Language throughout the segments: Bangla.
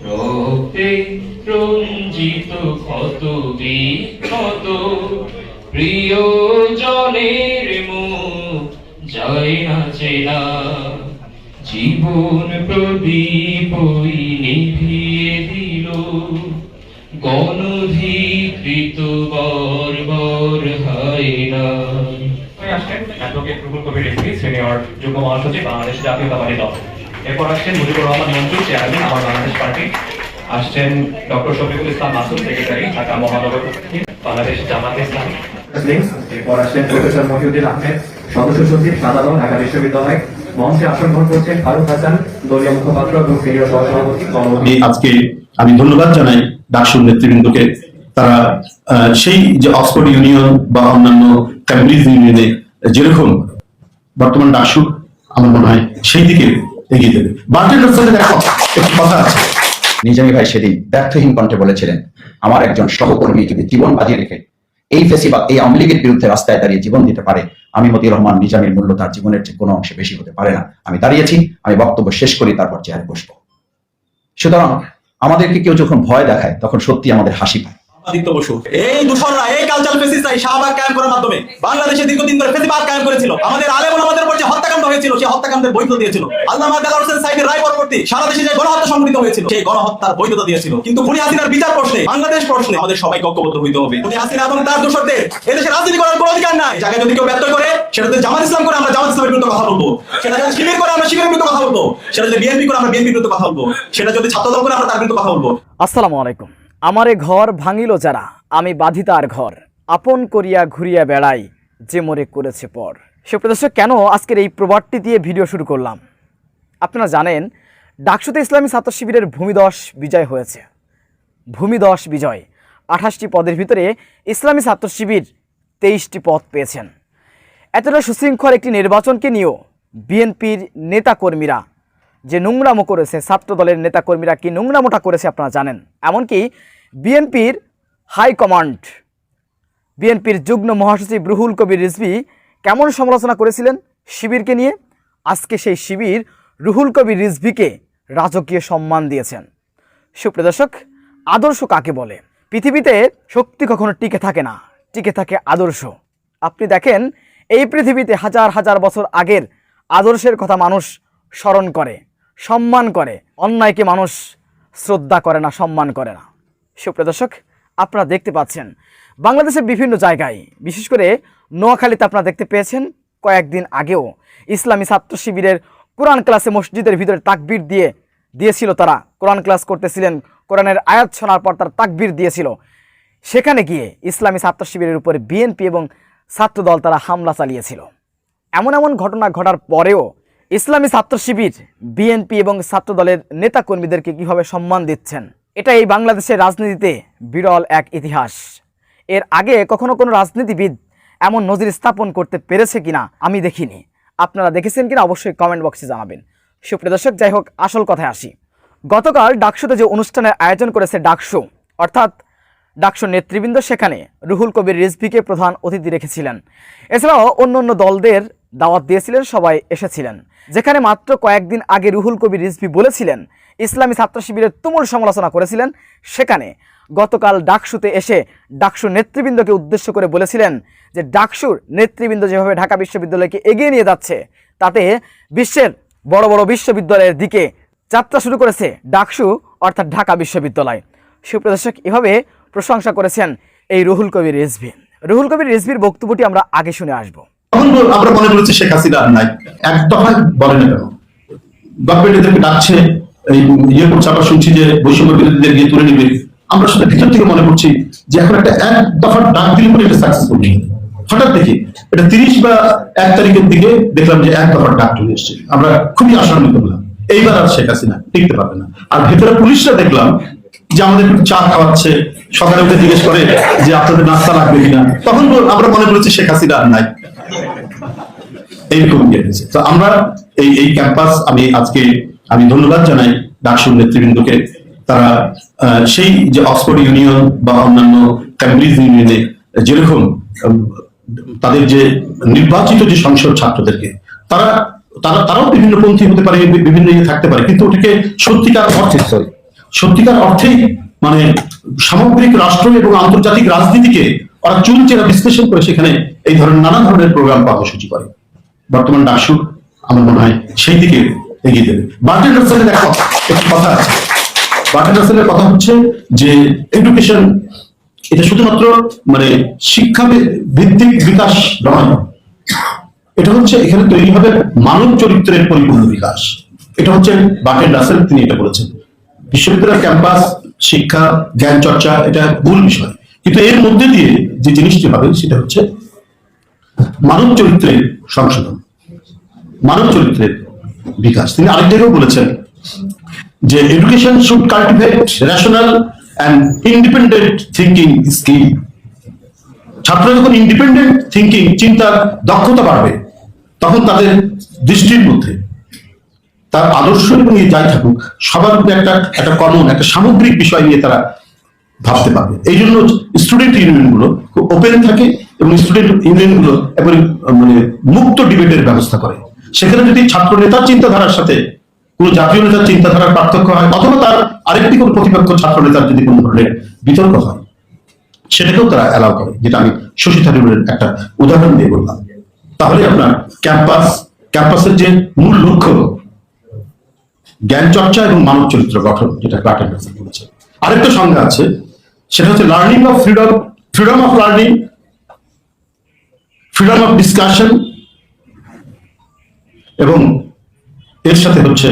রক্তে রঞ্জিত ক্ষত বিক্ষত প্রিয়জনের মুখ যায় না চেনা, জীবন প্রদীপ ওই নিভিয়ে দিল, গণধিকৃত বর্বর হয় না। আসছেন অ্যাডভোকেট রুহুল কবির রিজভী, সিনিয়র যুগ্ম মহাসচিব, বাংলাদেশ জাতীয়তাবাদী দল। এরপর আসছেন মুজিবুর রহমান মঞ্জু, চেয়ারম্যান আমার বাংলাদেশ পার্টি। আসছেন ডক্টর শফিকুল ইসলাম মাসুদ, সেক্রেটারি, ঢাকা মহানগর বাংলাদেশ জামাতে ইসলামী। এরপর আসছেন প্রফেসর মহিউদ্দিন আহমেদ, সদস্য সচিব, সাধারণ, ঢাকা বিশ্ববিদ্যালয়। মঞ্চে আসন গ্রহণ করছেন ফারুক হাসান, দলীয় মুখপাত্র এবং সিনিয়র সহসভাপতি। আজকে আমি ধন্যবাদ জানাই ডাকসুর নেতৃবৃন্দকে। তারা সেই যে অক্সফোর্ড ইউনিয়ন বা অন্যান্য ক্যামব্রিজ ইউনিয়নে যেরকম বর্তমান ডাকসু, আমার মনে হয় সেই দিকে এগিয়ে দেবে। একটি কথা আছে, নিজামী ভাই সেদিন ব্যর্থহীন কণ্ঠে বলেছিলেন, আমার একজন সহকর্মী যদি জীবন বাজি রেখে এই ফেসিবাদ, এই আওয়ামী লীগের বিরুদ্ধে রাস্তায় দাঁড়িয়ে জীবন দিতে পারে, আমি মতিউর রহমান নিজামীর মূল্য তার জীবনের যে কোনো অংশে বেশি হতে পারে না। আমি দাঁড়িয়েছি, আমি বক্তব্য শেষ করি, তারপর চেয়ারে বসবো। সুতরাং আমাদেরকে কেউ যখন ভয় দেখায় তখন সত্যি আমাদের হাসি পায়। আদিত্য বসু, এই দূষণরা, এই কালচারাল ফেসিস্টরা শাহবাগ কায়েম করার মাধ্যমে বাংলাদেশে দীর্ঘদিন ধরে ফেসিবাদ কায়েম করেছিল। আমাদের আলেম ওলামাদের উপর যে হত্যাকাণ্ড হয়েছিল, সেই হত্যাকাণ্ডের বৈধতা দিয়েছিল। আল্লামা দেলোয়ার হোসেন সাইদির রায় পরবর্তী সারা দেশে যে গণহত্যা সংঘটিত হয়েছিল, সেই গণহত্যার বৈধতা দিয়েছিল। কিন্তু খুনি হাসিনার বিচার প্রশ্নে, বাংলাদেশ প্রশ্নে আমাদের সবাইকে ঐক্যবদ্ধ হইতে হবে। খুনি হাসিনা এবং তার দোসরদের এদেশে রাজনীতি করার কোনো অধিকার নাই। যাকে যদি কেউ ব্যর্থ করে, সেটা যদি জামাত ইসলাম করে আমরা জামাত ইসলামের বিরুদ্ধে কথা বলবো, সেটা যদি শিবির করে আমরা শিবিরের বিরুদ্ধে কথা বলবো, সেটা যদি বিএনপি করে আমরা বিএনপির বিরুদ্ধে কথা বলবো, সেটা যদি ছাত্রদল করে আমরা তার বিরুদ্ধে কথা বলবো। আসসালামু আলাইকুম। আমারে ঘর ভাঙিল যারা, আমি বাধিতার ঘর, আপন করিয়া ঘুরিয়া বেড়াই, যে মোরে করেছে পর। সুপ্রিয় দর্শক, কেন আজকের এই প্রবাদটি দিয়ে ভিডিও শুরু করলাম? আপনারা জানেন, ডাকসুতে ইসলামী ছাত্র শিবিরের ভূমিদশ বিজয় হয়েছে। ভূমিদশ বিজয়, 28টি পদের ভিতরে ইসলামী ছাত্র শিবির 23টি পদ পেয়েছেন। এতটা সুশৃঙ্খল একটি নির্বাচনকে নিয়েও বিএনপির নেতাকর্মীরা যে নোংরামো করেছে, ছাত্র দলের নেতাকর্মীরা কি নোংরামোটা করেছে আপনারা জানেন। এমনকি বিএনপির হাইকমান্ড, বিএনপির যুগ্ম মহাসচিব রুহুল কবির রিজভী কেমন সমালোচনা করেছিলেন শিবিরকে নিয়ে। আজকে সেই শিবির রুহুল কবির রিজভীকে রাজকীয় সম্মান দিয়েছেন। সুপ্রিয় দর্শক, আদর্শ কাকে বলে? পৃথিবীতে শক্তি কখনো টিকে থাকে না, টিকে থাকে আদর্শ। আপনি দেখেন, এই পৃথিবীতে হাজার হাজার বছর আগের আদর্শের কথা মানুষ স্মরণ করে, সম্মান করে। অন্যায়কে মানুষ শ্রদ্ধা করে না, সম্মান করে না। সুপ্রিয় দর্শক, আপনারা দেখতে পাচ্ছেন বাংলাদেশের বিভিন্ন জায়গায়, বিশেষ করে নোয়াখালীতে আপনারা দেখতে পেয়েছেন কয়েকদিন আগেও ইসলামী ছাত্র শিবিরের কোরআন ক্লাসে মসজিদের ভিতরে তাকবীর দিয়েছিল। তারা কোরআন ক্লাস করতেছিলেন, কোরআনের আয়াত শোনার পর তারা তাকবীর দিয়েছিল। সেখানে গিয়ে ইসলামী ছাত্র শিবিরের উপরে বিএনপি এবং ছাত্রদল তারা হামলা চালিয়েছিল। এমন এমন ঘটনা ঘটার পরেও ইসলামী ছাত্র শিবির বিএনপি এবং ছাত্রদলের নেতাকর্মীদেরকে কীভাবে সম্মান দিচ্ছেন, এটা এই বাংলাদেশের রাজনীতিতে বিরল এক ইতিহাস। এর আগে কখনো কোনো রাজনীতিবিদ এমন নজির স্থাপন করতে পেরেছে কিনা আমি দেখিনি। আপনারা দেখেছেন কিনা অবশ্যই কমেন্ট বক্সে জানাবেন। সুপ্রিয় দর্শক, যাই হোক, আসল কথায় আসি। গতকাল ডাকসুতে যে অনুষ্ঠানের আয়োজন করেছে ডাকসু, অর্থাৎ ডাকসুর নেতৃবৃন্দ, সেখানে রুহুল কবির রিজভীকে প্রধান অতিথি রেখেছিলেন। এছাড়াও অন্য অন্য দলদের দাওয়াত দিয়েছিলেন, সবাই এসেছিলেন। যেখানে মাত্র কয়েকদিন আগে রুহুল কবির রিজভী বলেছিলেন, ইসলামী ছাত্র শিবিরের তুমুল সমালোচনা করেছিলেন, সেখানে গতকাল ডাকসুতে এসে ডাকসুর নেতৃবৃন্দকে উদ্দেশ্য করে বলেছিলেন যে ডাকসুর নেতৃবৃন্দ যেভাবে ঢাকা বিশ্ববিদ্যালয়কে এগিয়ে নিয়ে যাচ্ছে, তাতে বিশ্বের বড় বড় বিশ্ববিদ্যালয়ের দিকে যাত্রা শুরু করেছে ডাকসু, অর্থাৎ ঢাকা বিশ্ববিদ্যালয়। সুপ্রিয় দর্শক, এভাবে প্রশংসা করেছেন এই রুহুল কবির রিজভী। রুহুল কবির রিজভীর বক্তব্যটি আমরা আগে শুনে আসবো। আমরা মনে করছি শেখ হাসিনা নাই, এক দফা বলে না কেন গভর্নমেন্ট এদেরকে ডাকছে, এই ইয়ে করছে, আমরা শুনছি যে বৈষম্য বিরোধীদের গিয়ে তুলে নিবে। আমরা সেটা ভিতর থেকে মনে করছি যে এখন একটা এক দফা ডাক দিলে পরে এটা সাকসেসফুল নেই। হঠাৎ দেখি এটা 30 বা 1 তারিখের দিকে দেখলাম যে এক দফার ডাক চলে এসছে। আমরা খুবই আশান্বিত হলাম, এইবার আর শেখ হাসিনা টিকতে পারবে না। আর ভেতরে পুলিশরা দেখলাম যে আমাদের একটু চা খাওয়াচ্ছে, সকালে উঠে জিজ্ঞেস করে যে আপনাদের নাস্তা লাগবে কিনা। তখন আমরা মনে করেছি শেখ হাসিনা আর নাই, এইরকম গিয়েছে। তো আমরা এই ক্যাম্পাস, আমি ধন্যবাদ জানাই ডাকসুর নেতৃবৃন্দকে। তারা সেই যে অক্সফোর্ড ইউনিয়ন বা অন্যান্য ক্যামব্রিজ ইউনিয়নে যেরকম তাদের যে নির্বাচিত যে সংসদ ছাত্রদেরকে, তারাও বিভিন্ন পন্থী হতে পারে, বিভিন্ন ইয়ে থাকতে পারে, কিন্তু ওটাকে সত্যিকার অর্থে সত্যিকার অর্থেই মানে সামগ্রিক রাষ্ট্র এবং আন্তর্জাতিক রাজনীতিকে ওরা চুলচেরা বিশ্লেষণ করে সেখানে এই ধরনের নানা ধরনের প্রোগ্রাম কর্মসূচি করে। বর্তমান ডাকসু আমার মনে হয় সেই দিকে এগিয়ে দেবে। বার্টন রাসেলের একটি কথা আছে। বার্টন রাসেলের কথা হচ্ছে যে এডুকেশন এটা শুধুমাত্র মানে শিক্ষা ভিত্তিক বিকাশ নয়, এটা হচ্ছে এখানে তৈরি হবে মানব চরিত্রের পরিপূর্ণ বিকাশ। এটা হচ্ছে বার্টন রাসেল, তিনি এটা বলেছেন। বিশ্ববিদ্যালয়ের ক্যাম্পাস শিক্ষা জ্ঞান চর্চা এটা মূল বিষয়, কিন্তু এর মধ্যে দিয়ে যে জিনিসটি হবে সেটা হচ্ছে মানব চরিত্রের সংশোধন, মানব চরিত্রের বিকাশ। তিনি আরেক জায়গায় বলেছেন যে education should cultivate rational and independent thinking skill. ছাত্র যখন ইন্ডিপেন্ডেন্ট থিঙ্কিং চিন্তার দক্ষতা বাড়বে, তখন তাদের দৃষ্টির মধ্যে তার আদর্শ এবং যাই থাকুক সবার মধ্যে একটা কমন একটা সামগ্রিক বিষয় নিয়ে তারা ভাবতে পারবে। এই জন্য স্টুডেন্ট ইউনিয়ন গুলো খুব ওপেন থাকে এবং স্টুডেন্ট ইউনিয়ন গুলো একবারে মানে মুক্ত ডিবেটের ব্যবস্থা করে। সেখানে যদি ছাত্র নেতার চিন্তাধারার সাথে কোন জাতীয় নেতার চিন্তাধারার পার্থক্য হয়, অথবা তার আরেকটি কোন প্রতিপক্ষ ছাত্র নেতার যদি কোন ধরনের বিতর্ক হয়, সেটাকেও তারা অ্যালাউ করে, যেটা আমি শশী থারুরের একটা উদাহরণ দিয়ে বললাম। তাহলে আপনার ক্যাম্পাসের যে মূল লক্ষ্য জ্ঞান চর্চা এবং মানব চরিত্র গঠন, যেটা বার্টন রাসেল বলেছে। আরেকটা সংজ্ঞা আছে, সেটা হচ্ছে learning of freedom, freedom of learning, freedom of discussion, এবং এর সাথে হচ্ছে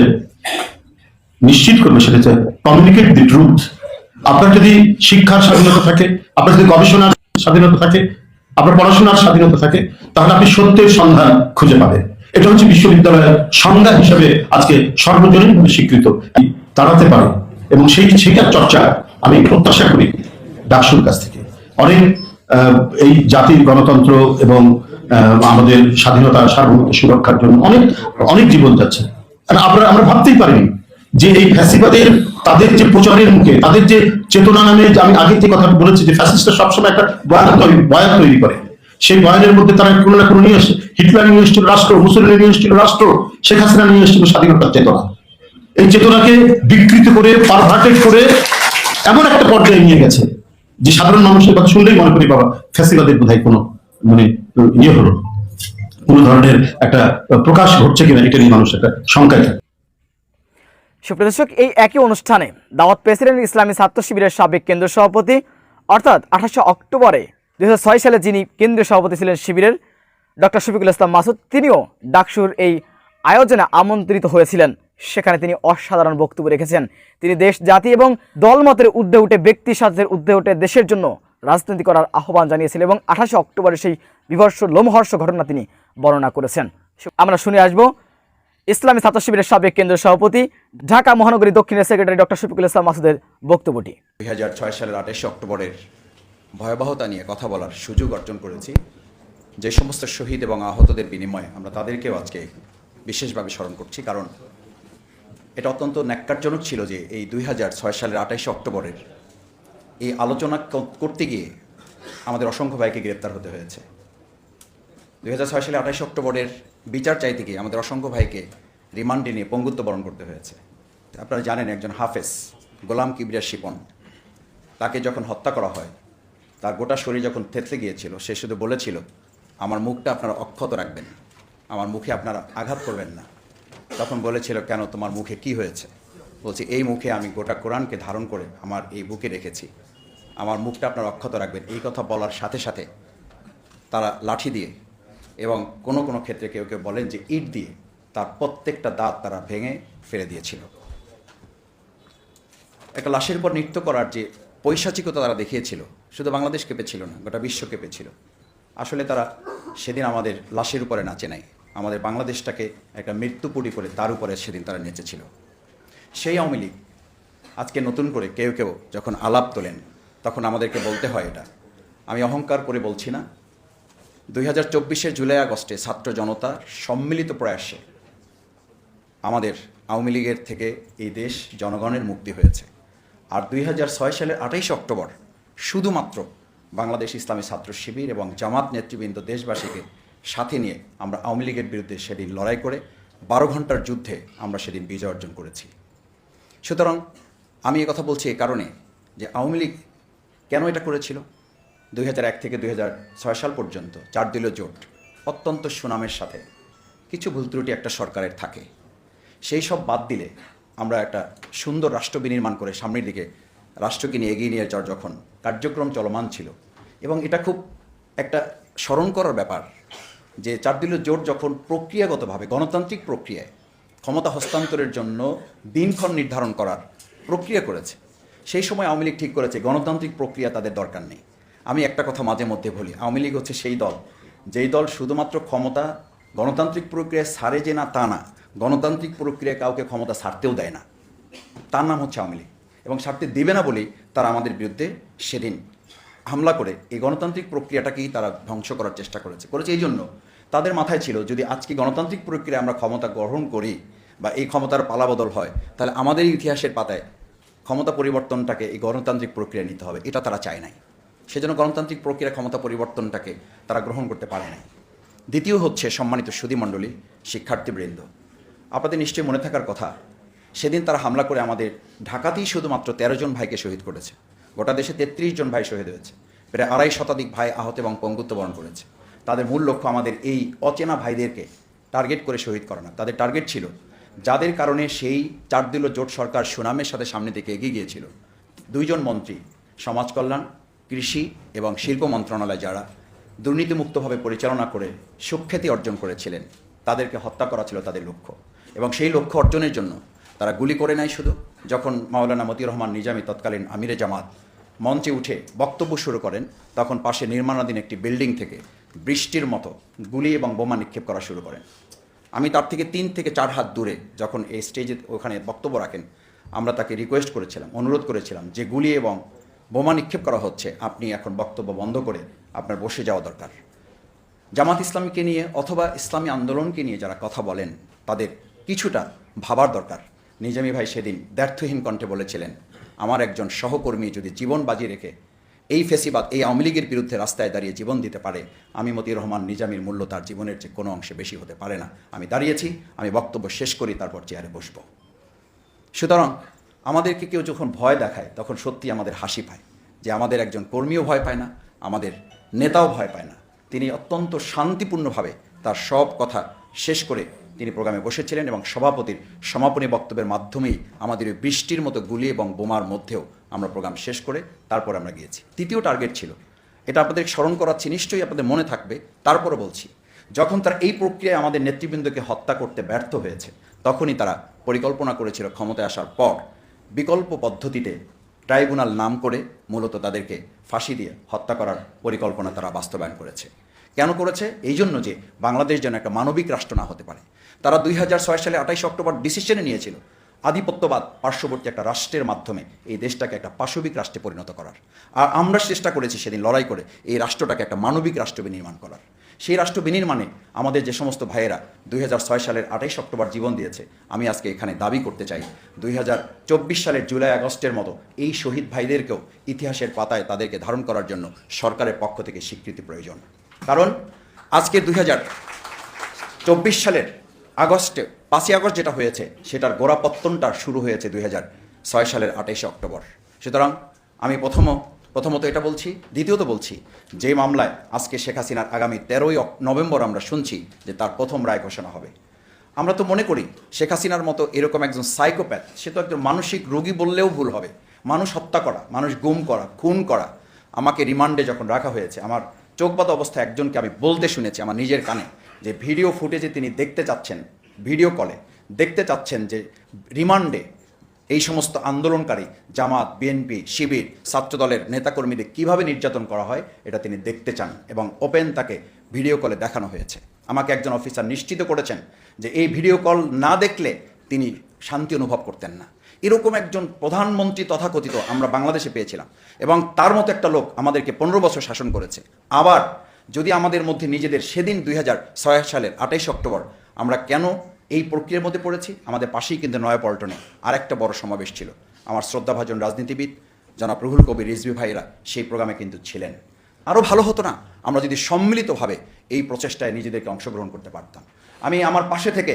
নিশ্চিত করবে সেটা হচ্ছে কমিউনিকেট দি ট্রুথ। আপনার যদি শিক্ষার স্বাধীনতা থাকে, আপনার যদি গবেষণার স্বাধীনতা থাকে, আপনার পড়াশোনার স্বাধীনতা থাকে, তাহলে আপনি সত্যের সন্ধান খুঁজে পাবেন। এটা হচ্ছে বিশ্ববিদ্যালয়ের সংজ্ঞা হিসেবে আজকে সর্বজনীনভাবে স্বীকৃত, দাঁড়াতে পারে। এবং সেইটার চর্চা আমি প্রত্যাশা করি ডাকসুর কাছ থেকে। অনেক এই জাতির গণতন্ত্র এবং আমাদের স্বাধীনতা সার্বভৌমত্ব সুরক্ষার জন্য অনেক জীবন যাচ্ছে। আমরা ভাবতেই পারিনি যে এই ফ্যাসিবাদের তাদের যে প্রচারের মুখে, তাদের যে চেতনা নামে, আমি আগে যে কথা বলেছি যে ফ্যাসিস্টরা সবসময় একটা বয়ান তৈরি করে, সেই বয়ানের মধ্যে তারা কোনো না কোনো নিয়ে আসে। হিটলার নিয়ে এসেছিল রাষ্ট্র, মুসলিম নিয়ে এসেছিল রাষ্ট্র, শেখ হাসিনা নিয়ে এসেছিল স্বাধীনতার চেতনা। এই চেতনাকে বিকৃত করে, পারভার্টেড করে এমন একটা পর্যায়ে নিয়ে গেছে যে সাধারণ মানুষের কথা শুনলেই মনে করি বাবা ফ্যাসিবাদের বোধহয় কোনো মানে হলো, কোনো ধরনের একটা প্রকাশ ঘটছে কিনা এটা নিয়ে মানুষ একটা শঙ্কায় থাকে। সুপ্রিয় দর্শক, এই একই অনুষ্ঠানে দাওয়াত প্রেসিডেন্ট ইসলামী ছাত্র শিবিরের সাবেক কেন্দ্রীয় সভাপতি, অর্থাৎ 28 অক্টোবরে 2006 সালে যিনি কেন্দ্রীয় সভাপতি ছিলেন শিবিরের, ডক্টর শফিকুল ইসলাম মাসুদ, তিনিও ডাকসুর এই আয়োজনে আমন্ত্রিত হয়েছিলেন। সেখানে তিনি অসাধারণ বক্তব্য রেখেছেন। তিনি দেশ, জাতি এবং দলমতের ঊর্ধ্বে উঠে, ব্যক্তি স্বার্থের ঊর্ধ্বে উঠে দেশের জন্য রাজনীতি করার আহ্বান জানিয়েছিলেন এবং 28 অক্টোবরের সেই বিভৎস লোমহর্ষ ঘটনা তিনি বর্ণনা করেছেন। আমরা শুনে আসব ইসলামী ছাত্র শিবিরের সাবেক কেন্দ্রীয় সভাপতি, ঢাকা মহানগরী দক্ষিণের সেক্রেটারি ডক্টর শফিকুল ইসলাম মাসুদের বক্তব্যটি। 2006 সালের 28 অক্টোবরের ভয়াবহতা নিয়ে কথা বলার সুযোগ অর্জন করেছি। যে সমস্ত শহীদ এবং আহতদের বিনিময়ে আমরা তাদেরকেও আজকে বিশেষভাবে স্মরণ করছি, কারণ এটা অত্যন্ত ন্যাক্কারজনক ছিল যে এই 2006 সালের 28 অক্টোবরের এই আলোচনা করতে গিয়ে আমাদের অসংখ্য ভাইকে গ্রেপ্তার হতে হয়েছে। 2006 সালে 28 অক্টোবরের বিচার চাইতে গিয়ে আমাদের অসংখ্য ভাইকে রিমান্ডে নিয়ে পঙ্গুত্ব বরণ করতে হয়েছে। আপনারা জানেন, একজন হাফেজ গোলাম কিবরিয়া শিপন, তাকে যখন হত্যা করা হয়, তার গোটা শরীর যখন থেতলে গিয়েছিল, সে শুধু বলেছিল, আমার মুখটা আপনারা অক্ষত রাখবেন, আমার মুখে আপনারা আঘাত করবেন না। তখন বলেছিল, কেন, তোমার মুখে কি হয়েছে? বলছি, এই মুখে আমি গোটা কোরআনকে ধারণ করে আমার এই বুকে রেখেছি, আমার মুখটা আপনারা অক্ষত রাখবেন। এই কথা বলার সাথে সাথে তারা লাঠি দিয়ে এবং কোনো কোনো ক্ষেত্রে কেউ কেউ বলেন যে ইট দিয়ে তার প্রত্যেকটা দাঁত তারা ভেঙে ফেলে দিয়েছিল। একটা লাশের উপর নৃত্য করার যে পৈশাচিকতা তারা দেখিয়েছিল, শুধু বাংলাদেশ কেঁপেছিল না, গোটা বিশ্ব কেঁপেছিল। আসলে তারা সেদিন আমাদের লাশের উপরে নাচে নাই, আমাদের বাংলাদেশটাকে একটা মৃত্যুপুরী করে তার উপরে সেদিন তারা নেচেছিল। সেই আওয়ামী লীগ আজকে নতুন করে কেউ কেউ যখন আলাপ তোলেন, তখন আমাদেরকে বলতে হয়, এটা আমি অহংকার করে বলছি না, 2024 জুলাই আগস্টে ছাত্র জনতার সম্মিলিত প্রয়াসে আমাদের আওয়ামী লীগের থেকে এই দেশ জনগণের মুক্তি হয়েছে। আর 2006 সালের 28 অক্টোবর শুধুমাত্র বাংলাদেশ ইসলামী ছাত্র শিবির এবং জামাত নেতৃবৃন্দ দেশবাসীকে সাথে নিয়ে আমরা আওয়ামী লীগের বিরুদ্ধে সেদিন লড়াই করে 12 ঘন্টার যুদ্ধে আমরা সেদিন বিজয় অর্জন করেছি। সুতরাং আমি কথা বলছি এই কারণে যে আওয়ামী লীগ কেন এটা করেছিল 2001 থেকে 2006 সাল পর্যন্ত 4 দলীয় জোট অত্যন্ত সুনামের সাথে কিছু ভুল ত্রুটি একটা সরকারের থাকে, সেই সব বাদ দিলে আমরা একটা সুন্দর রাষ্ট্র বিনির্মাণ করে সামনের দিকে রাষ্ট্রকে নিয়ে এগিয়ে নিয়ে যাওয়ার যখন কার্যক্রম চলমান ছিল, এবং এটা খুব একটা স্মরণ করার ব্যাপার যে 4 দলীয় জোট যখন প্রক্রিয়াগতভাবে গণতান্ত্রিক প্রক্রিয়ায় ক্ষমতা হস্তান্তরের জন্য দিনক্ষণ নির্ধারণ করার প্রক্রিয়া করেছে, সেই সময় আওয়ামী লীগ ঠিক করেছে গণতান্ত্রিক প্রক্রিয়া তাদের দরকার নেই। আমি একটা কথা মাঝে মধ্যে বলি, আওয়ামী লীগ হচ্ছে সেই দল যেই দল শুধুমাত্র ক্ষমতা গণতান্ত্রিক প্রক্রিয়ায় ছাড়ে যে না তা না, গণতান্ত্রিক প্রক্রিয়ায় কাউকে ক্ষমতা ছাড়তেও দেয় না, তার নাম হচ্ছে আওয়ামী লীগ। এবং ছাড়তে দেবে না বলেই তারা আমাদের বিরুদ্ধে সেদিন হামলা করে এই গণতান্ত্রিক প্রক্রিয়াটাকেই তারা ধ্বংস করার চেষ্টা করেছে এই জন্য তাদের মাথায় ছিল যদি আজকে গণতান্ত্রিক প্রক্রিয়ায় আমরা ক্ষমতা গ্রহণ করি বা এই ক্ষমতার পালাবদল হয়, তাহলে আমাদের ইতিহাসের পাতায় ক্ষমতা পরিবর্তনটাকে এই গণতান্ত্রিক প্রক্রিয়া নিতে হবে, এটা তারা চায় নাই। সেজন্য গণতান্ত্রিক প্রক্রিয়া ক্ষমতা পরিবর্তনটাকে তারা গ্রহণ করতে পারে নাই। দ্বিতীয় হচ্ছে, সম্মানিত সুধীমণ্ডলী, শিক্ষার্থীবৃন্দ, আপনাদের নিশ্চয়ই মনে থাকার কথা, সেদিন তারা হামলা করে আমাদের ঢাকাতেই শুধুমাত্র 13 জন ভাইকে শহীদ করেছে, গোটা দেশে 33 জন ভাই শহীদ হয়েছে, প্রায় 2.5 শতাধিক ভাই আহত এবং পঙ্গুত্ব বরণ করেছে। তাদের মূল লক্ষ্য আমাদের এই অচেনা ভাইদেরকে টার্গেট করে শহীদ করা না, তাদের টার্গেট ছিল যাদের কারণে সেই 4 দলীয় জোট সরকার সুনামের সাথে সামনে দিকে এগিয়ে গিয়েছিল। 2 জন মন্ত্রী সমাজ কল্যাণ, কৃষি এবং শিল্প মন্ত্রণালয় যারা দুর্নীতিমুক্তভাবে পরিচালনা করে সুখ্যাতি অর্জন করেছিলেন, তাদেরকে হত্যা করা ছিল তাদের লক্ষ্য। এবং সেই লক্ষ্য অর্জনের জন্য তারা গুলি করে নাই শুধু, যখন মাওলানা মতিউর রহমান নিজামী তৎকালীন আমিরে জামাত মঞ্চে উঠে বক্তব্য শুরু করেন, তখন পাশে নির্মাণাধীন একটি বিল্ডিং থেকে বৃষ্টির মতো গুলি এবং বোমা নিক্ষেপ করা শুরু করেন। আমি তার থেকে 3 থেকে 4 হাত দূরে যখন এই স্টেজে ওখানে বক্তব্য রাখেন, আমরা তাকে রিকোয়েস্ট করেছিলাম, অনুরোধ করেছিলাম যে গুলি এবং বোমা নিক্ষেপ করা হচ্ছে, আপনি এখন বক্তব্য বন্ধ করে আপনার বসে যাওয়া দরকার। জামাত ইসলামীকে নিয়ে অথবা ইসলামী আন্দোলনকে নিয়ে যারা কথা বলেন, তাদের কিছুটা ভাবার দরকার। নিজামী ভাই সেদিন দ্ব্যর্থহীন কণ্ঠে বলেছিলেন, আমার একজন সহকর্মী যদি জীবন বাজি রেখে এই ফেসিবাদ, এই আওয়ামী লীগের বিরুদ্ধে রাস্তায় দাঁড়িয়ে জীবন দিতে পারে, আমি মতিউর রহমান নিজামীর মূল্য তার জীবনের চেয়ে কোনো অংশে বেশি হতে পারে না। আমি দাঁড়িয়েছি, আমি বক্তব্য শেষ করি, তারপর চেয়ারে বসব। সুতরাং আমাদেরকে কেউ যখন ভয় দেখায়, তখন সত্যি আমাদের হাসি পায় যে আমাদের একজন কর্মীও ভয় পায় না, আমাদের নেতাও ভয় পায় না। তিনি অত্যন্ত শান্তিপূর্ণভাবে তার সব কথা শেষ করে তিনি প্রোগ্রামে বসেছিলেন এবং সভাপতির সমাপনী বক্তব্যের মাধ্যমেই আমাদের ওই বৃষ্টির মতো গুলি এবং বোমার মধ্যেও আমরা প্রোগ্রাম শেষ করে তারপর আমরা গিয়েছি। তৃতীয় টার্গেট ছিল, এটা আপনাদের স্মরণ করাচ্ছি, নিশ্চয়ই আপনাদের মনে থাকবে, তারপরে বলছি, যখন তারা এই প্রক্রিয়ায় আমাদের নেতৃবৃন্দকে হত্যা করতে ব্যর্থ হয়েছে, তখনই তারা পরিকল্পনা করেছিল ক্ষমতায় আসার পর বিকল্প পদ্ধতিতে ট্রাইব্যুনাল নাম করে মূলত তাদেরকে ফাঁসি দিয়ে হত্যা করার পরিকল্পনা তারা বাস্তবায়ন করেছে। কেন করেছে? এই জন্য যে বাংলাদেশ যেন একটা মানবিক রাষ্ট্র না হতে পারে। তারা 2006 সালে 28 অক্টোবর ডিসিশনে নিয়েছিল আধিপত্যবাদ পার্শ্ববর্তী একটা রাষ্ট্রের মাধ্যমে এই দেশটাকে একটা পাশবিক রাষ্ট্রে পরিণত করার। আর আমরা চেষ্টা করেছি সেদিন লড়াই করে এই রাষ্ট্রটাকে একটা মানবিক রাষ্ট্র বিনির্মাণ করার। সেই রাষ্ট্র বিনির্মাণে আমাদের যে সমস্ত ভাইয়েরা 2006 সালের 28 অক্টোবর জীবন দিয়েছে, আমি আজকে এখানে দাবি করতে চাই 2024 সালের জুলাই আগস্টের মতো এই শহীদ ভাইদেরকেও ইতিহাসের পাতায় তাদেরকে ধারণ করার জন্য সরকারের পক্ষ থেকে স্বীকৃতি প্রয়োজন। কারণ আজকে 2024 সালের আগস্টে 5ই আগস্ট যেটা হয়েছে, সেটার গোড়াপত্তনটা শুরু হয়েছে 2006 সালের 28 অক্টোবর। সুতরাং আমি প্রথমত এটা বলছি, দ্বিতীয়ত বলছি, যে মামলায় আজকে শেখ হাসিনার আগামী 13ই নভেম্বর আমরা শুনছি যে তার প্রথম রায় ঘোষণা হবে। আমরা তো মনে করি শেখ হাসিনার মতো এরকম একজন সাইকোপ্যাথ, সে তো একজন মানসিক রোগী বললেও ভুল হবে। মানুষ হত্যা করা, মানুষ গুম করা, খুন করা। আমাকে রিমান্ডে যখন রাখা হয়েছে, আমার চোখবাদ অবস্থায় একজনকে আমি বলতে শুনেছি আমার নিজের কানে যে ভিডিও ফুটেজে তিনি দেখতে চাচ্ছেন, ভিডিও কলে দেখতে চাচ্ছেন যে রিমান্ডে এই সমস্ত আন্দোলনকারী জামাত, বিএনপি, শিবির, ছাত্রদলের নেতাকর্মীদের কিভাবে নির্যাতন করা হয় এটা তিনি দেখতে চান, এবং ওপেন তাকে ভিডিও কলে দেখানো হয়েছে। আমাকে একজন অফিসার নিশ্চিত করেছেন যে এই ভিডিও কল না দেখলে তিনি শান্তি অনুভব করতেন না। এরকম একজন প্রধানমন্ত্রী তথাকথিত আমরা বাংলাদেশে পেয়েছিলাম, এবং তার মতো একটা লোক আমাদেরকে 15 বছর শাসন করেছে। আবার যদি আমাদের মধ্যে নিজেদের সেদিন 2006 সালের 28 অক্টোবর আমরা কেন এই প্রক্রিয়ার মধ্যে পড়েছি, আমাদের পাশেই কিন্তু নয়াপল্টনে আরেকটা বড় সমাবেশ ছিল। আমার শ্রদ্ধাভাজন রাজনীতিবিদ জনাব রুহুল কবির রিজভী ভাইরা সেই প্রোগ্রামে কিন্তু ছিলেন। আরও ভালো হতো না আমরা যদি সম্মিলিতভাবে এই প্রচেষ্টায় নিজেদেরকে অংশগ্রহণ করতে পারতাম। আমি আমার পাশে থেকে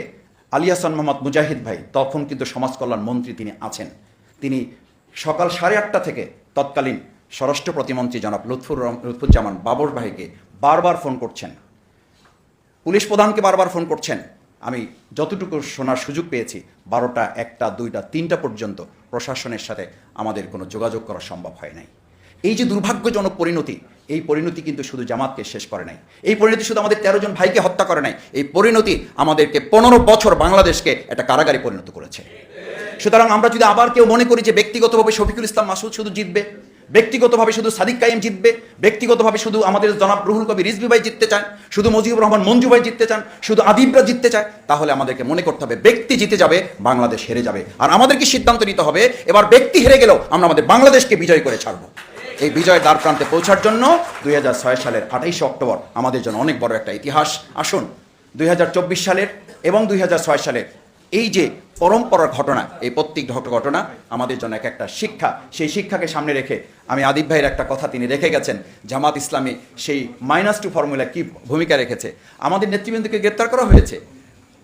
আলী হাসান মোহাম্মদ মুজাহিদ ভাই, তখন কিন্তু সমাজ কল্যাণ মন্ত্রী তিনি আছেন, তিনি সকাল 8:30 থেকে তৎকালীন স্বরাষ্ট্র প্রতিমন্ত্রী জনাব লুৎফুজ্জামান বাবর ভাইকে বারবার ফোন করছেন, পুলিশ প্রধানকে বারবার ফোন করছেন। আমি যতটুকু শোনার সুযোগ পেয়েছি 12টা, 1টা, 2টা, 3টা পর্যন্ত প্রশাসনের সাথে আমাদের কোনো যোগাযোগ করা সম্ভব হয় নাই। এই যে দুর্ভাগ্যজনক পরিণতি, এই পরিণতি কিন্তু শুধু জামাতকে শেষ করে নাই, এই পরিণতি শুধু আমাদের 13 জন ভাইকে হত্যা করে নাই, এই পরিণতি আমাদেরকে 15 বছর বাংলাদেশকে একটা কারাগারে পরিণত করেছে। সুতরাং আমরা যদি আবার কেউ মনে করি যে ব্যক্তিগতভাবে শফিকুল ইসলাম মাসুদ শুধু জিতবে, ব্যক্তিগতভাবে শুধু সাদিক কায়েম জিতবে, ব্যক্তিগতভাবে শুধু আমাদের জনাব রুহুল কবির রিজভী ভাই জিততে চান, শুধু মুজিবুর রহমান মঞ্জু ভাই জিততে চান, শুধু আদিবরা জিততে চায়, তাহলে আমাদেরকে মনে করতে হবে ব্যক্তি জিতে যাবে, বাংলাদেশ হেরে যাবে। আর আমাদেরকে সিদ্ধান্ত নিতে হবে এবার ব্যক্তি হেরে গেলেও আমরা আমাদের বাংলাদেশকে বিজয় করে ছাড়বো। এই বিজয় দ্বার প্রান্তে পৌঁছার জন্য 2006 সালের 28 অক্টোবর আমাদের জন্য অনেক বড় একটা ইতিহাস। আসুন 2024 সালের এবং 2006 সালের এই যে পরম্পরার ঘটনা, এই প্রত্যেক ঘটনা আমাদের জন্য একটা শিক্ষা। সেই শিক্ষাকে সামনে রেখে আমি আদিব ভাইয়ের একটা কথা তিনি রেখে গেছেন, জামাত ইসলামী সেই -2 ফর্মুলা কি ভূমিকা রেখেছে। আমাদের নেতৃবৃন্দকে গ্রেপ্তার করা হয়েছে,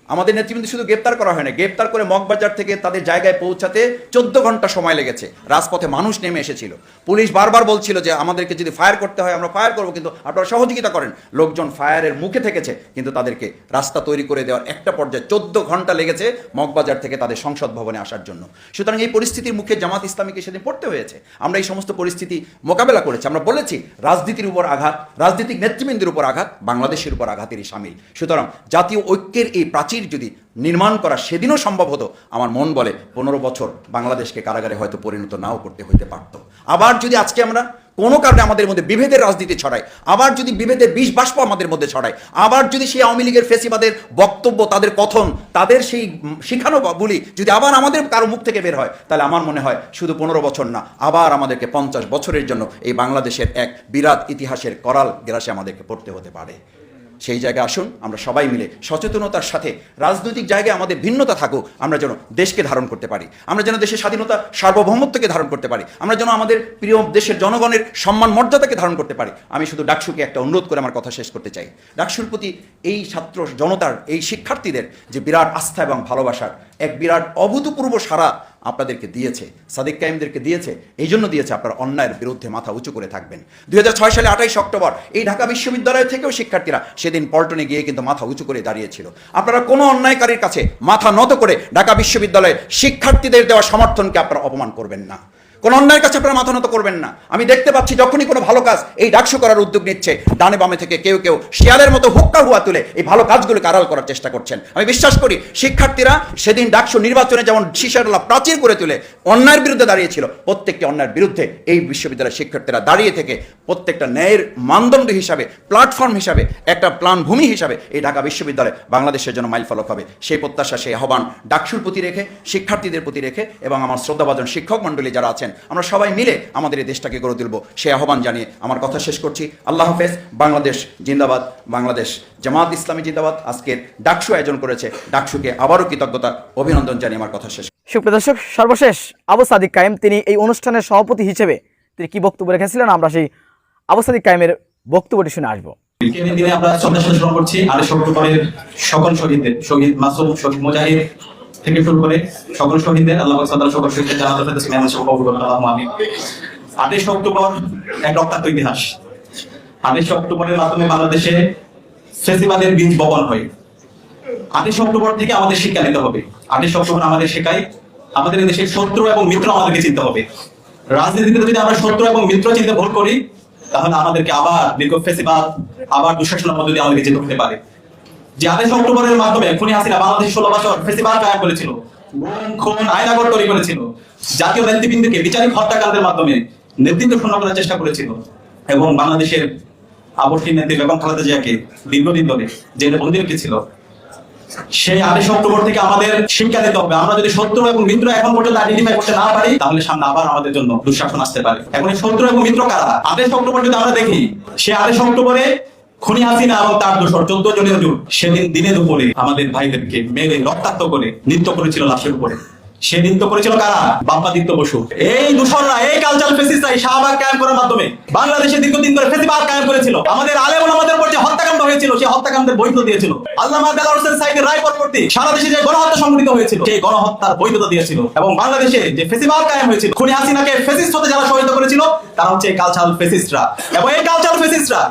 আমাদের নেতৃবৃন্দ শুধু গ্রেপ্তার করা হয় না, গ্রেপ্তার করে মগবাজার থেকে তাদের জায়গায় পৌঁছাতে 14 ঘন্টা সময় লেগেছে। রাজপথে মানুষ নেমে এসেছিল, পুলিশ বারবার বলছিল যে আমাদেরকে যদি ফায়ার করতে হয় আমরা ফায়ার করবো, কিন্তু আপনারা সহযোগিতা করেন। লোকজন ফায়ারের মুখে থেকেছে, কিন্তু তাদেরকে রাস্তা তৈরি করে দেওয়ার একটা পর্যায়ে 14 ঘন্টা লেগেছে মগবাজার থেকে তাদের সংসদ ভবনে আসার জন্য। সুতরাং এই পরিস্থিতির মুখে জামাত ইসলামীকে সেদিন পড়তে হয়েছে। আমরা এই সমস্ত পরিস্থিতি মোকাবেলা করেছি। আমরা বলেছি রাজনীতির উপর আঘাত, রাজনৈতিক নেতৃবৃন্দের উপর আঘাত, বাংলাদেশের উপর আঘাতেরই সামিল। সুতরাং জাতীয় ঐক্যের এই প্রাচীর যদি নির্মাণ করা সেদিনও সম্ভব হতো, আমার মন বলে 15 বছর বাংলাদেশকে কারাগারে হয়তো পরিণত নাও করতে হইতে পারত। আবার যদি আজকে আমরা কোনো কারণে আমাদের মধ্যে বিভেদের রাজনীতি ছড়াই, আবার যদি বিভেদের বিষ বাষ্প আমাদের মধ্যে ছড়াই, আবার যদি সেই আওয়ামী লীগের ফেসিবাদের বক্তব্য, তাদের কথন, তাদের সেই শিখানো বলি যদি আবার আমাদের কারো মুখ থেকে বের হয়, তাহলে আমার মনে হয় শুধু 15 বছর না, আবার আমাদেরকে 50 বছরের জন্য এই বাংলাদেশের এক বিরাট ইতিহাসের করাল গ্রাসে আমাদেরকে পড়তে হতে পারে। সেই জায়গায় আসুন আমরা সবাই মিলে সচেতনতার সাথে, রাজনৈতিক জায়গায় আমাদের ভিন্নতা থাকুক, আমরা যেন দেশকে ধারণ করতে পারি, আমরা যেন দেশের স্বাধীনতা সার্বভৌমত্বকে ধারণ করতে পারি, আমরা যেন আমাদের প্রিয় দেশের জনগণের সম্মান মর্যাদাকে ধারণ করতে পারি। আমি শুধু ডাকসুকে একটা অনুরোধ করে আমার কথা শেষ করতে চাই। ডাকসুর প্রতি এই ছাত্র জনতার, এই শিক্ষার্থীদের যে বিরাট আস্থা এবং ভালোবাসার এক বিরাট অভূতপূর্ব সারা আপনাদেরকে দিয়েছে, সাদিক কায়েমদেরকে দিয়েছে, এই জন্য দিয়েছে আপনারা অন্যায়ের বিরুদ্ধে মাথা উঁচু করে থাকবেন। 2006 সালে 28 অক্টোবর এই ঢাকা বিশ্ববিদ্যালয় থেকেও শিক্ষার্থীরা সেদিন পল্টনে গিয়ে কিন্তু মাথা উঁচু করে দাঁড়িয়েছিল। আপনারা কোনো অন্যায়কারীর কাছে মাথা নত করে ঢাকা বিশ্ববিদ্যালয়ের শিক্ষার্থীদের দেওয়া সমর্থনকে আপনারা অপমান করবেন না, কোনো অন্যায়ের কাছে আপনারা মাথা নত করবেন না। আমি দেখতে পাচ্ছি যখনই কোনো ভালো কাজ এই ডাকসু করার উদ্যোগ নিচ্ছে, ডানে বামে থেকে কেউ কেউ শিয়ালের মতো হুক্কা হুয়া তুলে এই ভালো কাজগুলোকে আড়াল করার চেষ্টা করছেন। আমি বিশ্বাস করি শিক্ষার্থীরা সেদিন ডাকসু নির্বাচনে যেমন শিশারলা প্রাচীর করে তুলে অন্যায়ের বিরুদ্ধে দাঁড়িয়েছিল, প্রত্যেকটি অন্যায়ের বিরুদ্ধে এই বিশ্ববিদ্যালয়ের শিক্ষার্থীরা দাঁড়িয়ে থেকে প্রত্যেকটা ন্যায়ের মানদণ্ড হিসাবে, প্ল্যাটফর্ম হিসাবে, একটা প্ল্যানভূমি হিসাবে এই ঢাকা বিশ্ববিদ্যালয় বাংলাদেশের জন্য মাইলফলক হবে। সেই প্রত্যাশা, সেই আহ্বান ডাকসুর প্রতি রেখে, শিক্ষার্থীদের প্রতি রেখে এবং আমার শ্রদ্ধাভাজন শিক্ষক মণ্ডলী যারা আছেন, আমরা সবাই মিলে আমাদের এই দেশটাকে গড়ে তুলব, সেই আহ্বান জানিয়ে আমার কথা শেষ করছি। আল্লাহ হাফেজ। বাংলাদেশ জিন্দাবাদ, বাংলাদেশ জামাত ইসলামী জিন্দাবাদ। আজকের ডাকসু আয়োজন করেছে, ডাকসুকে আবারও কৃতজ্ঞতা, অভিনন্দন জানিয়ে আমার কথা শেষ। সুপ্রিয় দর্শক, সর্বশেষ আবু সাদিক কায়েম তিনি এই অনুষ্ঠানের সভাপতি হিসেবে তিনি কি বক্তব্য রেখেছিলেন, আমরা সেই আবু সাদিক কায়েমের বক্তব্যটি শুনে আসবো। দিনে আমরা শ্রদ্ধা স্মরণ করছি আদেশ অক্টোবরের সকল শহীদদের, শহীদ মাসুম, শহীদ মুজাহিদ থেকে শুরু করে সকল শহীদদের আল্লাহ সাল্লাল্লাহু সকল শহীদদের জানাজার সাথে মেহমান সহ কবুল করুন, আল্লাহুম্মা আমিন। 28 অক্টোবর এক রক্তাক্ত ইতিহাস। 28 অক্টোবরের মাধ্যমে বাংলাদেশে ফ্যাসিবাদের বীজ বপন হয়। 28 অক্টোবর থেকে আমাদের শিক্ষা নিতে হবে। 28 অক্টোবর আমাদের শেখায় আমাদের দেশের শত্রু এবং মিত্র আমাদেরকে চিনতে হবে। রাজনীতিতে যদি আমরা শত্রু এবং মিত্র চিনতে ভুল করি, তাহলে আমাদেরকে আবার দীর্ঘ ফ্যাসিবাদ, আবার দুঃশাসনের মধ্যে দিয়ে আমাদেরকে যেতে হতে পারে। যে 28 অক্টোবরের মাধ্যমে খুনি হাসিনা বাংলাদেশ 16 বছর ফ্যাসিবাদ কায়েম করেছিল, খুন আয়নাঘর তৈরি করেছিল, জাতীয় নেতৃবৃন্দকে বিচারিক হত্যাকাণ্ডের মাধ্যমে নেতৃত্ব শূন্য করার চেষ্টা করেছিল এবং বাংলাদেশের আবর্ষী নেত্রী বেগম খালেদা জিয়াকে দীর্ঘদিন ধরে জেলে বন্দী রেখেছিল। সেই 28 অক্টোবর থেকে আমাদের শিক্ষা দিতে হবে। আমরা যদি শত্রু এবং মিত্র এখন পর্যন্ত আইডেন্টিফাই করতে না পারি, তাহলে সামনে আবার আমাদের জন্য দুঃশাসন আসতে পারে। এখন এই শত্রু এবং মিত্র কারা? 28 অক্টোবর যদি আমরা দেখি, সে 28 অক্টোবরে খুনি হাসিনা এবং তার দোসর 14 জনের জোট সেদিন দিনে দুপুরে আমাদের ভাইদেরকে মেরে রক্তাক্ত করে নৃত্য করেছিল লাশের উপরে। সেদিন তো করেছিল কারা? বাপ্পাদিত্য বসু। এই দূষণরা, এই কালচার ফেসিস্টরাই শাহবাগ কায়েম করার মাধ্যমে বাংলাদেশে দীর্ঘদিন ধরে ফেসিবাদ কায়েম করেছিল। আমাদের আলেম ওলামাদের উপর যে হত্যাকাণ্ড হয়েছিল, সেই হত্যাকাণ্ডের বৈধতা দিয়েছিল। আল্লামা দেলোয়ার হোসেন সাইদের রায় পরবর্তী সারা দেশে যে গণহত্যা সংঘটিত হয়েছিল, সেই গণহত্যার বৈধতা দিয়েছিল। এবং বাংলাদেশে যে ফেসিবাদ কায়েম হয়েছিল, খুনি হাসিনাকে ফেসিস্ট হতে যারা সহায়তা করেছিল, তারা হচ্ছে এই কালচার ফেসিস্টরা। এবং এই কালচার ফেসিস্টরা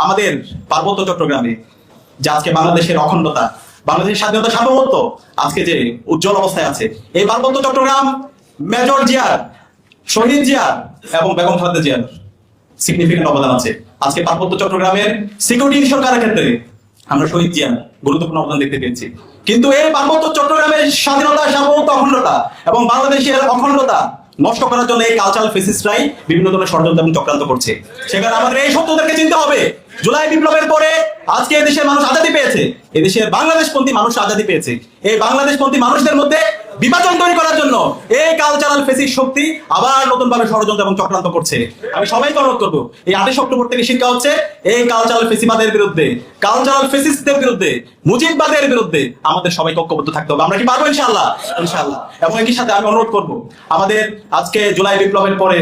আমাদের পার্বত্য চট্টগ্রামে যে আজকে বাংলাদেশের অখণ্ডতা, বাংলাদেশের স্বাধীনতা সার্বভৌমত্ব আজকে যে উজ্জ্বল অবস্থায় আছে, এই পার্বত্য চট্টগ্রাম মেজর জিয়ার, শহীদ জিয়ার এবং বেগম খালেদা জিয়ার সিগনিফিকেন্ট অবদান আছে। আজকে পার্বত্য চট্টগ্রামের সিকিউরিটি ইস্যুর ক্ষেত্রে আমরা শহীদ জিয়ার গুরুত্বপূর্ণ অবদান দেখতে পেয়েছি। কিন্তু এই পার্বত্য চট্টগ্রামের স্বাধীনতা, সার্বভৌমত্ব, অখণ্ডতা এবং বাংলাদেশের অখণ্ডতা নষ্ট করার জন্য এই কালচারাল ফেসিস্টরাই বিভিন্ন ধরনের ষড়যন্ত্র এবং চক্রান্ত করছে। সেখানে আমাদের এই সত্যদেরকে চিনতে হবে। জুলাই বিপ্লবের পরে আজকে এদেশের মানুষ আজাদী পেয়েছে, এদেশের বাংলাদেশপন্থী মানুষ আজাদী পেয়েছে। এই বাংলাদেশপন্থী মানুষদের মধ্যে বিভাজন তৈরি করার জন্য এই কালচারাল ফেসিস্ট শক্তি আবার নতুন ভাবে ষড়যন্ত্র এবং চক্রান্ত করছে। আমি সবাইকে অনুরোধ করবো, এই 28 অক্টোবর থেকে শিক্ষা হচ্ছে এই কালচারাল ফেসিবাদের বিরুদ্ধে, কালচারাল ফেসিস্টদের বিরুদ্ধে, মুজিববাদের বিরুদ্ধে আমাদের সবাইকে ঐক্যবদ্ধ থাকতে হবে। আমরা কি পারবো? ইনশাআল্লাহ, ইনশাআল্লাহ। এবং একই সাথে আমি অনুরোধ করবো, আমাদের আজকে জুলাই বিপ্লবের পরে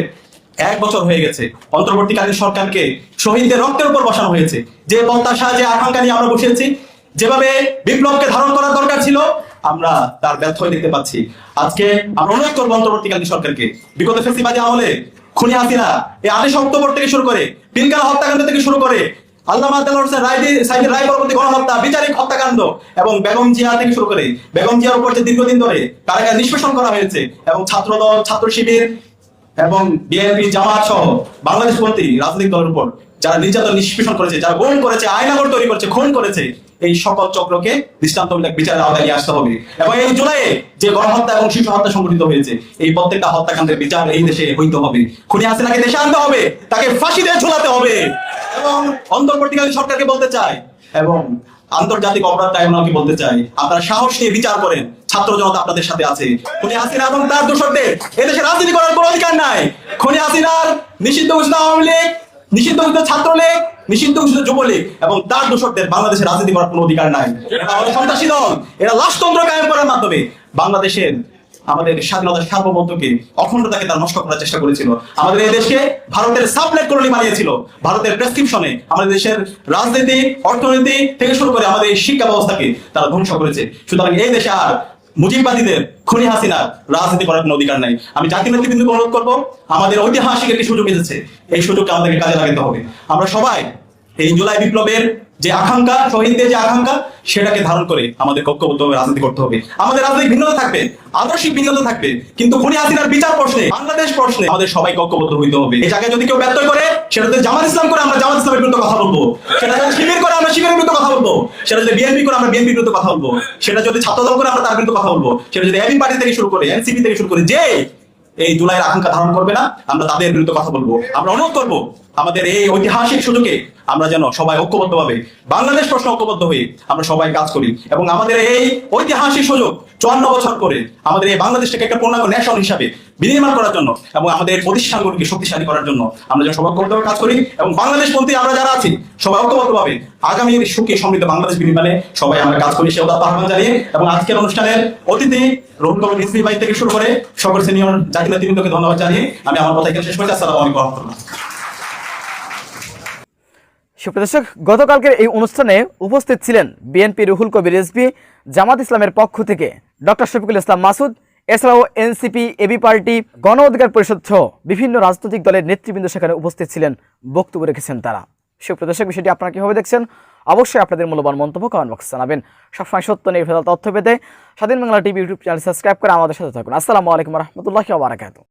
1 বছর হয়ে গেছে, অন্তর্বর্তীকালীন সরকারকে শহীদদের রক্তের উপর বসানো হয়েছে। যে প্রত্যাশা, যে আকাঙ্ক্ষা নিয়ে আমরা বসেছি, যেভাবে বিপ্লবকে ধারণ করার দরকার ছিল, আমরা তার ব্যর্থ হয়ে দেখতে পাচ্ছি। আজকে আমরা অনুরোধ করবো অন্তর্বর্তীকালীন সরকারকে, বিগত ফেসিবাদী আমলে খুনি হাসিনা এই 28 অক্টোবর থেকে শুরু করে, পিলখানা হত্যাকাণ্ড থেকে শুরু করে, আল্লামা দেলোয়ার হোসেন সাইদের রায় পরবর্তী গণহত্যা, বিচারিক হত্যাকাণ্ড এবং বেগম জিয়া থেকে শুরু করে বেগম জিয়ার উপর যে দীর্ঘদিন ধরে কারাগারে নিষ্পেষণ করা হয়েছে, এবং ছাত্রদল, ছাত্র শিবির এবং বিএনপি, জামাত সহ বাংলাদেশপন্থী রাজনৈতিক দলের উপর যারা নির্যাতন, নিষ্পেষণ করেছে, যারা গুম করেছে, আয়নাগর তৈরি করেছে, খুন করেছে, এই সকল চক্রকে দৃষ্টান্তমূলক বিচারের আওতায় নিয়ে আসতে হবে। এবং এই জুলাইয়ে যে গণহত্যা এবং শিশু হত্যা সংঘটিত হয়েছে, এই প্রত্যেকটা হত্যাকাণ্ডের বিচার এই দেশে হইতে হবে। খুনি হাসিনাকে দেশে আনতে হবে, তাকে ফাঁসি দিয়ে ঝুলাতে হবে। এবং অন্তর্বর্তীকালীন সরকারকে বলতে চাই এবং আন্তর্জাতিক অপরাধ ট্রাইব্যুনালকে বলতে চাই, আপনারা সাহস নিয়ে বিচার করেন। ছাত্র জনতা আপনাদের সাথে আছে। খুনি হাসিনা এবং তার দোসরদের এদেশে রাজনীতি করার কোনো অধিকার নাই। খুনি হাসিনার নিষিদ্ধ ঘোষিত আওয়ামী লীগ, নিষিদ্ধ ঘোষিত ছাত্রলীগ, নিষিদ্ধ ঘোষিত যুবলীগ এবং তার দোসরদের বাংলাদেশে রাজনীতি করার কোনো অধিকার নাই। এরা সন্ত্রাসী দল, এরা লাশতন্ত্র কায়েম করার মাধ্যমে বাংলাদেশের আমাদের স্বাধীনতার সার্বভৌমত্বকে, অখণ্ডতাকে তারা নষ্ট করার চেষ্টা করেছিল। আমাদের এই দেশকে ভারতের সাবলেট কলোনি বানিয়েছিল। ভারতের প্রেসক্রিপশনে আমাদের দেশের রাজনীতি, অর্থনীতি থেকে শুরু করে আমাদের এই শিক্ষা ব্যবস্থাকে তারা ধ্বংস করেছে। সুতরাং এই দেশে আর মুজিববাদীদের, খুনি হাসিনার রাজনীতি করার কোনো অধিকার নাই। আমি জাতীয় নেতৃবৃন্দকে অনুরোধ করবো, আমাদের ঐতিহাসিক একটি সুযোগ এসেছে, এই সুযোগকে আমাদেরকে কাজে লাগাতে হবে। আমরা সবাই এই জুলাই বিপ্লবের যে আকাঙ্ক্ষা, শহীদদের যে আকাঙ্ক্ষা, সেটাকে ধারণ করে আমাদের ঐক্যবদ্ধভাবে রাজনীতি করতে হবে। আমাদের রাজনৈতিক ভিন্নতা থাকবে, আদর্শিক ভিন্নতা থাকবে, কিন্তু খুনি হাসিনার বিচার প্রশ্নে, বাংলাদেশ প্রশ্নে আমাদের সবাইকে ঐক্যবদ্ধ হইতে হবে। এই জায়গায় যদি কেউ ব্যর্থ করে, সেটা যদি জামাত ইসলাম করে আমরা জামাত ইসলামের বিরুদ্ধে কথা বলবো, সেটা যদি শিবির করে আমরা শিবিরের বিরুদ্ধে কথা বলবো, সেটা যদি বিএনপি করে আমরা বিএনপির বিরুদ্ধে কথা বলবো, সেটা যদি ছাত্রদল করে আমরা তার বিরুদ্ধে কথা বলবো, সেটা যদি এবি পার্টি থেকে শুরু করে, এনসিপি থেকে শুরু করে, যে এই জুলাইয়ের আকাঙ্ক্ষা ধারণ করবে না, আমরা তাদের বিরুদ্ধে কথা বলবো। আমরা অনুরোধ করবো, আমাদের এই ঐতিহাসিক সুযোগে আমরা যেন সবাই ঐক্যবদ্ধভাবে বাংলাদেশ প্রশ্ন ঐক্যবদ্ধ হয়ে আমরা সবাই কাজ করি। এবং আমাদের এই ঐতিহাসিক সুযোগ 54 বছর করে আমাদের এই বাংলাদেশটাকে একটা পূর্ণাঙ্গ ন্যাশন হিসাবে বিনির্মাণ করার জন্য এবং আমাদের প্রতিষ্ঠানগুলোকে শক্তিশালী করার জন্য আমরা যেন সবাই ঐক্যবদ্ধভাবে কাজ করি। এবং বাংলাদেশপন্থী আমরা যারা আছি সবাই ঐক্যবদ্ধভাবে আগামী সুখী সমৃদ্ধ বাংলাদেশ বিনির্মাণে সবাই আমরা কাজ করি, সে আহ্বান জানিয়ে। এবং আজকের অনুষ্ঠানের অতিথি রুহুল কবির রিজভী ভাই থেকে শুরু করে সকল সিনিয়র জাতীয় নেতৃবৃন্দকে ধন্যবাদ জানিয়ে আমি আমার কথা এখানে শেষ করছি। আসসালামু আলাইকুম ওয়া রাহমাতুল্লাহ। সুপ্রদর্শক, গতকালকের এই অনুষ্ঠানে উপস্থিত ছিলেন বিএনপি রুহুল কবির রিজভী, জামাত ইসলামের পক্ষ থেকে ডক্টর শফিকুল ইসলাম মাসুদ, এছাড়াও এনসিপি, এবি পার্টি, গণ অধিকার পরিষদ সহ বিভিন্ন রাজনৈতিক দলের নেতৃবৃন্দ সেখানে উপস্থিত ছিলেন, বক্তব্য রেখেছেন তারা। সুপ্রদর্শক, বিষয়টি আপনারা কিভাবে দেখছেন অবশ্যই আপনাদের মূল্যবান মন্তব্য কমেন্ট বক্সে জানাবেন। সবসময় সত্য নির্ভেজাল তথ্য পেতে স্বাধীন Bangla TV YouTube channel subscribe করে আমাদের সাথে থাকুন। আসসালামু আলাইকুম ওয়া রাহমাতুল্লাহি ওয়া বারাকাতুহু।